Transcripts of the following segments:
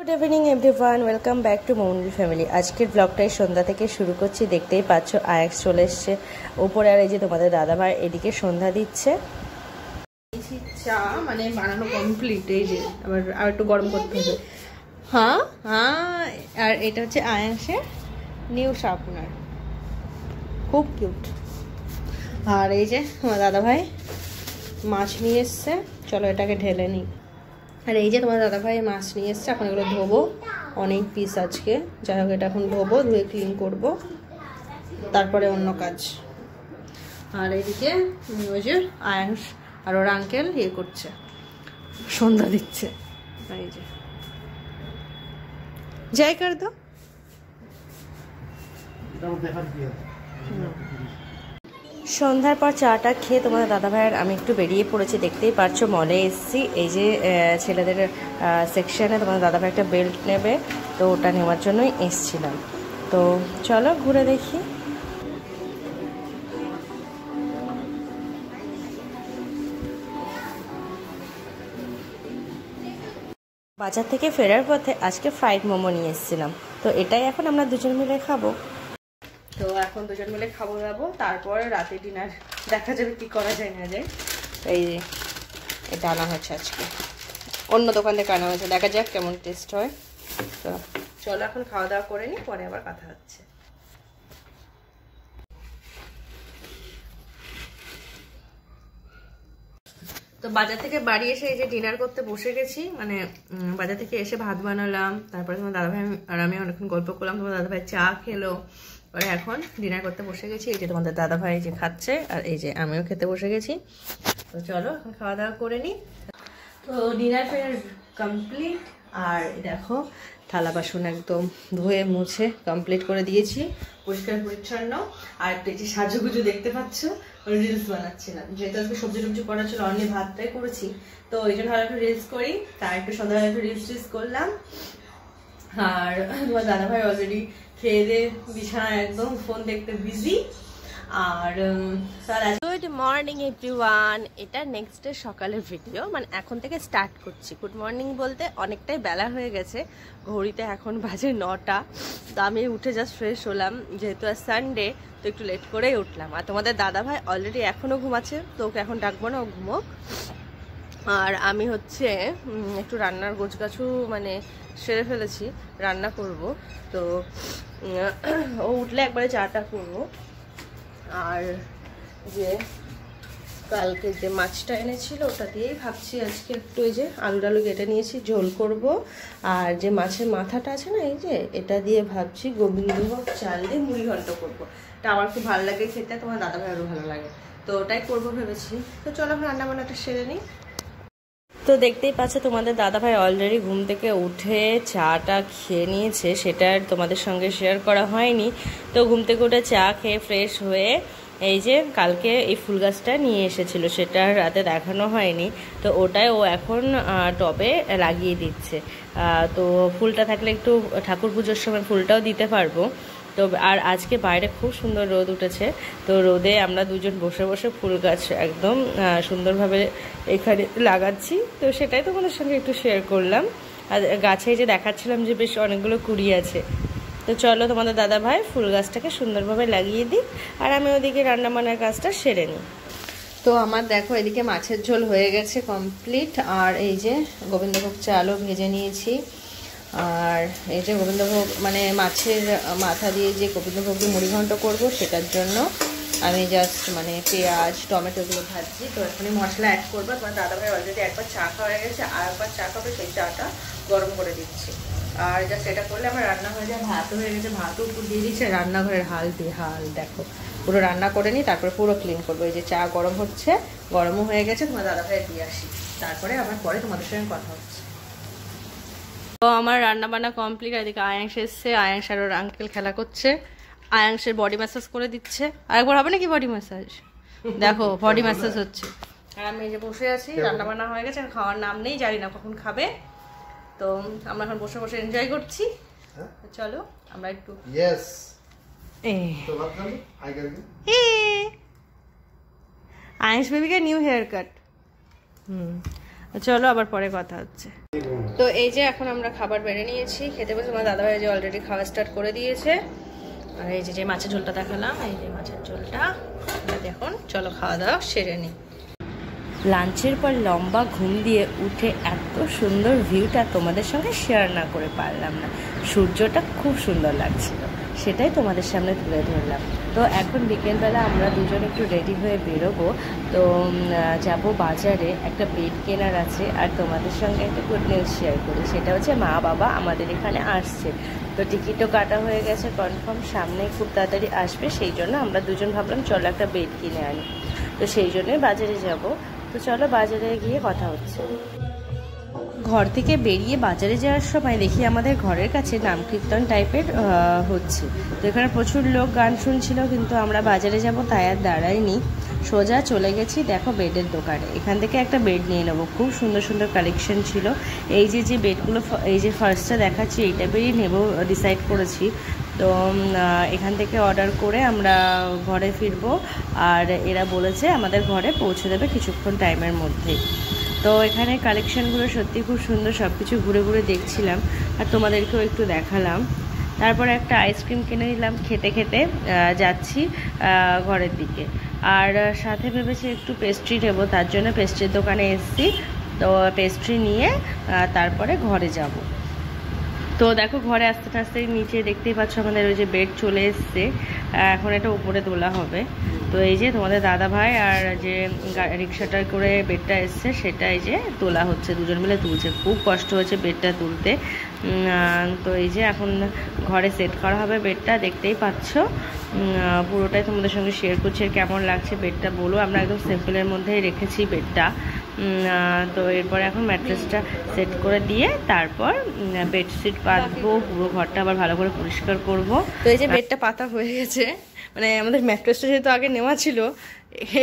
Good evening everyone, welcome back to Mounul family. আজকের ব্লগটাই সন্ধ্যা থেকে শুরু করছি। দেখতেই পাচ্ছ আয়াক্স চলে এসছে উপরে, আর এই যে তোমাদের দাদাভাই এদিকে সন্ধ্যা দিচ্ছে। চা মানে বানানো কমপ্লিট, এই যে আর একটু গরম করতে হবে। হ্যাঁ হ্যাঁ, আর এটা হচ্ছে আয়াক্সের নিউ শার্পনার, খুব কিউট। আর এই যে তোমার দাদাভাই মাছ নিয়ে এসছে, চলো এটাকে ঢেলে নিই। আর এই যে তোমার দাদাভাই মাছ নিয়ে এসছে, এখন এগুলো ধোবো, অনেক পিস আজকে। যাই হোক, এটা এখন ধোবো, ধুয়ে ক্লিন করবো, তারপরে অন্য কাজ। আর এইদিকে ওই যে আয়াংশ আর ওর আঙ্কেল ইয়ে করছে, সন্ধ্যা দিচ্ছে। এই যে যাই কর দো। সন্ধ্যার পর চাটা খেয়ে তোমাদের দাদাভাইয়ের আমি একটু বেরিয়ে পড়েছি। দেখতেই পারছো মলে এসছি। এই যে ছেলেদের সেকশনে তোমাদের দাদাভাই একটা বেল্ট নেবে, তো ওটা নেওয়ার জন্যই এসছিলাম। তো চলো ঘুরে দেখি। বাজার থেকে ফেরার পথে আজকে ফ্রাইড মোমো নিয়ে এসেছিলাম, তো এটাই এখন আমরা দুজন মিলে খাবো। তো এখন দুজন মিলে খাবো যাবো, তারপরে রাতে ডিনার দেখা যাবে কি করা যায় না যায়। এই যে এটা আনা হয়েছে আজকে, অন্য দোকান থেকে আনা হয়েছে, দেখা যাক কেমন টেস্ট হয়। তো চলো এখন খাওয়া দাওয়া করে নিই, পরে আবার কথা হচ্ছে। তো বাজার থেকে বাড়ি এসে এই যে ডিনার করতে বসে গেছি। মানে বাজার থেকে এসে ভাত বানালাম, তারপরে তোমার দাদাভাই আর আমি অনেকক্ষণ গল্প করলাম, তোমার দাদাভাই চা খেলো, পরে এখন ডিনার করতে বসে গেছি। এই যে তোমাদের দাদাভাই যে খাচ্ছে, আর এই যে আমিও খেতে বসে গেছি। তো চলো এখন খাওয়া দাওয়া করে নিই। তো ডিনার ফের কমপ্লিট, আর দেখো থালা বাসন একদম ধুয়ে মুছে কমপ্লিট করে দিয়েছি, পরিষ্কার পরিচ্ছন্ন। আর এই যে সাজুগুজু দেখতে পাচ্ছ, রিলস বানাচ্ছিলাম, যেহেতু আজকে সবজি টবজি করা ছিল, অনেক ভাতটাই করেছি, তো এই জন্য ভালো একটু রিলস করি। তার একটু সন্ধ্যাবেলা একটু রিলস করলাম। আর তোমার দাদাভাই অলরেডি খেয়ে দিয়ে বিছানায় একদম ফোন দেখতে বিজি। আর গুড মর্নিং এভরিওয়ান, এটা নেক্সট ডে সকালের ভিডিও, মানে এখন থেকে স্টার্ট করছি। গুড মর্নিং বলতে অনেকটাই বেলা হয়ে গেছে, ঘড়িতে এখন বাজে 9টা। তো আমি উঠে জাস্ট ফ্রেশ হলাম, যেহেতু আর সানডে তো একটু লেট করেই উঠলাম। আর তোমাদের দাদাভাই অলরেডি এখনও ঘুমাচ্ছে, তো ওকে এখন ডাকবো না, ও ঘুমোক। আর আমি হচ্ছে একটু রান্নার গোছগাছু মানে সেরে ফেলেছি, রান্না করব। তো ও উঠলে একবারে চাটা করবো। আর যে কালকে যে মাছটা এনেছিল ওটা দিয়েই ভাবছি আজকে একটু এই যে আলু কেটে নিয়েছি, ঝোল করব। আর যে মাছের মাথাটা আছে না, এই যে এটা দিয়ে ভাবছি গোবিন্দভোগ চাল দিয়ে মুড়ি ঘন্ট করবো। এটা আমার খুব ভালো লাগে খেতে, তোমার দাদাভাই আরও ভালো লাগে, তো ওটাই করবো ভেবেছি। তো চলো রান্না বান্নাটা সেরে নিই। তো দেখতেই পাচ্ছ তোমাদের দাদাভাই অলরেডি ঘুম থেকে উঠে চাটা খেয়ে নিয়েছে, সেটা আর তোমাদের সঙ্গে শেয়ার করা হয়নি। তো ঘুম থেকে উঠে চা খেয়ে ফ্রেশ হয়ে এই যে কালকে এই ফুল গাছটা নিয়ে এসেছিল, সেটা রাতে দেখানো হয়নি, তো ওটাই ও এখন টবে লাগিয়ে দিচ্ছে। তো ফুলটা থাকলে একটু ঠাকুর পুজোর সময় ফুলটাও দিতে পারবো। তো আর আজকে বাইরে খুব সুন্দর রোদ উঠেছে, তো রোদে আমরা দুজন বসে বসে ফুল গাছ একদম সুন্দরভাবে এখানে লাগাচ্ছি। তো সেটাই তোমাদের সঙ্গে একটু শেয়ার করলাম। আর গাছে যে দেখাচ্ছিলাম যে বেশ অনেকগুলো কুড়ি আছে। তো চলো তোমাদের দাদাভাই ফুল গাছটাকে সুন্দরভাবে লাগিয়ে দিই, আর আমি ওদিকে রান্নাবান্নার কাজটা সেরে নিই। তো আমার দেখো এদিকে মাছের ঝোল হয়ে গেছে কমপ্লিট, আর এই যে গোবিন্দভোগ চালও ভেজে নিয়েছি। আর এই যে গোবিন্দভোগ মানে মাছের মাথা দিয়ে যে গোবিন্দভোগ দিয়ে মুড়ি ঘন্ট করবো, সেটার জন্য আমি জাস্ট মানে পেঁয়াজ টমেটোগুলো ভাজছি। তো এখানে মশলা অ্যাড করবো। তোমার দাদাভাই অলরেডি একবার চা খাওয়া হয়ে গেছে, আর একবার চা খাবে, সেই চাটা গরম করে দিচ্ছি। আর জাস্ট এটা করলে আমার রান্না হয়ে যায়। ভাতও হয়ে গেছে, ভাতও উপর দিয়ে দিচ্ছে। রান্নাঘরের হাল বেহাল দেখো, পুরো রান্না করে নিই, তারপরে পুরো ক্লিন করবো। এই যে চা গরম হচ্ছে, গরমও হয়ে গেছে, তোমার দাদাভাই দিয়ে আসি, তারপরে আবার পরে তোমাদের সঙ্গে কথা হচ্ছে। তো আমার রান্না বান্না কমপ্লিট। এদিকে আয়াংশ এসছে, আয়াংশ আর ওর আঙ্কেল খেলা করছে, আয়াংশের বডি ম্যাসাজ করে দিচ্ছে। আরেকবার হবে নাকি বডি ম্যাসাজ? দেখো বডি ম্যাসাজ হচ্ছে। আর আমি এই যে বসে আছি, রান্না বান্না হয়ে গেছে, খাওয়ার নাম নেই, জানি না কখন খাবে। তো আমরা এখন বসে বসে এনজয় করছি। চলো আমরা একটু আয়াংশ বেবিকে নিউ হেয়ার কাট। চলো আবার পরে কথা হচ্ছে। তো এই যে এখন আমরা খাবার বেড়ে নিয়েছি, খেতে বসে আমার দাদাভাই যে অলরেডি খাওয়া স্টার্ট করে দিয়েছে। আর এই যে মাছের ঝোলটা দেখালাম, এই যে মাছের ঝোলটা এখন চলো খাওয়া দাওয়া সেরে নিই। লাঞ্চের পর লম্বা ঘুম দিয়ে উঠে এত সুন্দর ভিউটা তোমাদের সঙ্গে শেয়ার না করে পারলাম না। সূর্যটা খুব সুন্দর লাগছিল, সেটাই তোমাদের সামনে তুলে ধরলাম। তো এখন বিকেলবেলা আমরা দুজন একটু রেডি হয়ে বেরোবো। তো যাব বাজারে, একটা বেড কেনার আছে। আর তোমাদের সঙ্গে একটা গুড নিউজ শেয়ার করি, সেটা হচ্ছে মা বাবা আমাদের এখানে আসছে। তো টিকিটও কাটা হয়ে গেছে কনফার্ম, সামনে খুব তাড়াতাড়ি আসবে। সেই জন্য আমরা দুজন ভাবলাম চলো একটা বেড কিনে আনি। তো সেই জন্যই বাজারে যাব। তো চলো বাজারে গিয়ে কথা হচ্ছে। ঘর থেকে বেরিয়ে বাজারে যাওয়ার সময় দেখি আমাদের ঘরের কাছে নাম কীর্তন টাইপের হচ্ছে। তো এখানে প্রচুর লোক গান শুনছিল, কিন্তু আমরা বাজারে যাব তাই আর দাঁড়াইনি, সোজা চলে গেছি দেখো বেডের দোকানে। এখান থেকে একটা বেড নিয়ে নেবো, খুব সুন্দর সুন্দর কালেকশন ছিল। এই যে বেডগুলো, এই যে ফার্স্টটা দেখাচ্ছি এই টাইপেরই নেবো ডিসাইড করেছি। তো এখান থেকে অর্ডার করে আমরা ঘরে ফিরবো। আর এরা বলেছে আমাদের ঘরে পৌঁছে দেবে কিছুক্ষণ টাইমের মধ্যেই। তো এখানে কালেকশানগুলো সত্যি খুব সুন্দর, সব কিছু ঘুরে ঘুরে দেখছিলাম আর তোমাদেরকেও একটু দেখালাম। তারপরে একটা আইসক্রিম কিনে নিলাম, খেতে খেতে যাচ্ছি ঘরের দিকে। আর সাথে ভেবেছি একটু পেস্ট্রি নেবো, তার জন্য পেস্ট্রির দোকানে এসেছি। তো পেস্ট্রি নিয়ে তারপরে ঘরে যাব। তো দেখো ঘরে আস্তে আস্তে নিচে দেখতেই পাচ্ছ আমাদের ওই যে বেড চলে এসছে, এখন এটা উপরে তোলা হবে। তো এই যে তোমাদের দাদা ভাই আর যে রিক্সাটা করে বেডটা এসছে সেটা এই যে তোলা হচ্ছে, দুজন মিলে তুলছে। খুব কষ্ট হয়েছে বেডটা তুলতে। তো এই যে এখন ঘরে সেট করা হবে বেডটা, দেখতেই পাচ্ছ। পুরোটাই তোমাদের সঙ্গে শেয়ার করছি। কেমন লাগছে বেডটা বলো। আমরা একদম সিম্পলের মধ্যেই রেখেছি বেডটা। তো এরপরে এখন ম্যাট্রেসটা সেট করে দিয়ে তারপর বেডশিট পাতবো, পুরো ঘরটা আবার ভালো করে পরিষ্কার করব। তো এই যে বেডটা পাতা হয়ে গেছে, মানে আমাদের ম্যাট্রেসটা যেহেতু আগে নেওয়া ছিল,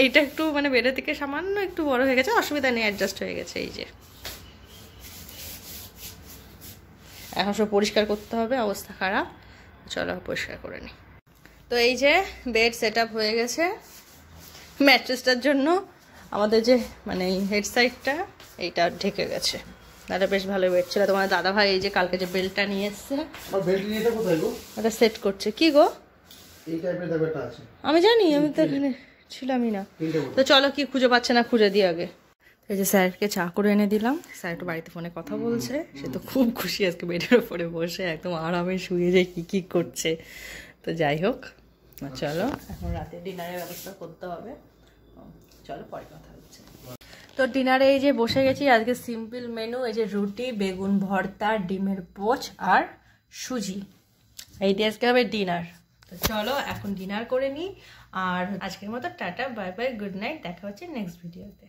এইটা একটু মানে বেডের থেকে সামান্য একটু বড় হয়ে গেছে, অসুবিধা নেই, অ্যাডজাস্ট হয়ে গেছে। এই যে এখন সব পরিষ্কার করতে হবে, অবস্থা খারাপ। চলো পরিষ্কার করে নিই। তো এই যে বেড সেট আপ হয়ে গেছে। ম্যাট্রেসটার জন্য আমাদের যে মানে হেড সাইডটা এইটা ঢেকে গেছে, এটা বেশ ভালো বেড ছিল। তোমার দাদা ভাই এই যে কালকে যে বেল্টটা নিয়ে এসছে, ওটা সেট করছে। কি গো আমি জানি, আমি তো এখানে ছিলামই না। তো চলো কি খুঁজে পাচ্ছে না খুঁজে দিই আগে। এই যে স্যারকে চা করে এনে দিলাম, স্যার একটু বাড়িতে ফোনে কথা বলছে। সে তো খুব খুশি আজকে বেডের উপরে বসে একদম আরামে শুয়ে যে কি করছে। তো যাই হোক, চলো এখন রাতে ডিনারের ব্যবস্থা করতে হবে। চলো পরে কথা হচ্ছে। তো ডিনারে এই যে বসে গেছি, আজকে সিম্পল মেনু। এই যে রুটি, বেগুন ভর্তা, ডিমের পোচ আর সুজি, এই দিয়ে আজকে হবে ডিনার। তো চলো এখন ডিনার করে নিই। আর আজকের মতো tata, bye bye, good night, দেখা হচ্ছে নেক্সট ভিডিওতে।